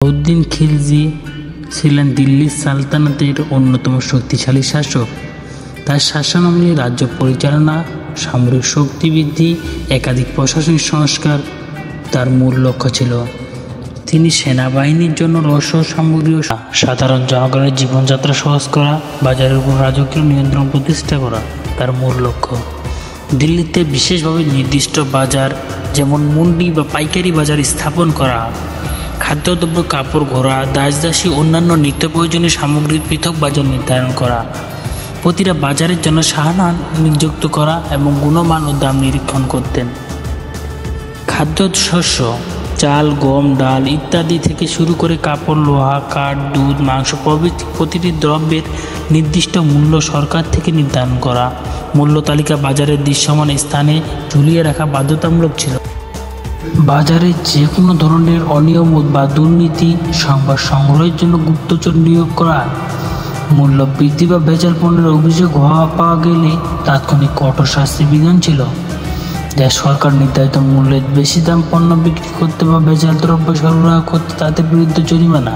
আলাউদ্দিন খিলজি ছিলেন দিল্লি সালতানাতের অন্যতম শক্তিশালী শাসক। তার শাসনামলে রাজ্য পরিচালনা, সামরিক শক্তি বৃদ্ধি, একাধিক প্রশাসনিক সংস্কার তার মূল লক্ষ্য ছিল। তিনি সেনাবাহিনীর জন্য রসদ সামগ্রী ও সাধারণ জনগণের জীবনযাত্রা সহজ করা, বাজারের উপর রাজকীয় নিয়ন্ত্রণ প্রতিষ্ঠা করা তার মূল লক্ষ্য। দিল্লিতে বিশেষভাবে নির্দিষ্ট বাজার যেমন মন্ডি বা পাইকারি বাজার স্থাপন করা, খাদ্যদ্রব্য, কাপড়, ঘোড়া, দাসদাসী অন্যান্য নিত্য প্রয়োজনীয় সামগ্রীর পৃথক বাজার নির্ধারণ করা, প্রতিটা বাজারের জন্য সাহানা নিযুক্ত করা এবং গুণমান ও দাম নিরীক্ষণ করতেন। খাদ্যশস্য, চাল, গম, ডাল ইত্যাদি থেকে শুরু করে কাপড়, লোহা, কাঠ, দুধ, মাংস প্রভৃতি প্রতিটি দ্রব্যের নির্দিষ্ট মূল্য সরকার থেকে নির্ধারণ করা। মূল্য তালিকা বাজারের দৃশ্যমান স্থানে ঝুলিয়ে রাখা বাধ্যতামূলক ছিল। বাজারে যে কোনো ধরনের অনিয়ম বা দুর্নীতি সংবাদ সংগ্রহের জন্য গুপ্তচর নিয়োগ করা, মূল্য বৃদ্ধি বা ভেজাল পণ্যের অভিযোগ পাওয়া গেলে তাৎক্ষণিক কঠোর শাস্তির বিধান ছিল। দেশ সরকার নির্ধারিত মূল্যের বেশি দাম পণ্য বিক্রি করতে বা ভেজাল দ্রব্য সরবরাহ করতে তাদের বিরুদ্ধে জরিমানা,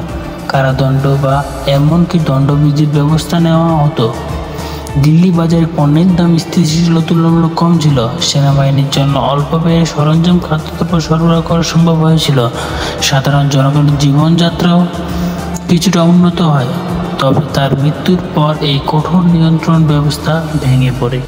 কারাদণ্ড বা এমনকি দণ্ডবিধির ব্যবস্থা নেওয়া হতো। দিল্লি বাজারে পণ্যের দাম স্থিতিশীল ও তুলনামূলক কম ছিল। সেনাবাহিনীর জন্য অল্প ব্যয়ে সরঞ্জাম, খাদ্যদ্রব্য সরবরাহ করা সম্ভব হয়েছিল। সাধারণ জনগণের জীবনযাত্রাও কিছুটা উন্নত হয়, তবে তার মৃত্যুর পর এই কঠোর নিয়ন্ত্রণ ব্যবস্থা ভেঙে পড়ে।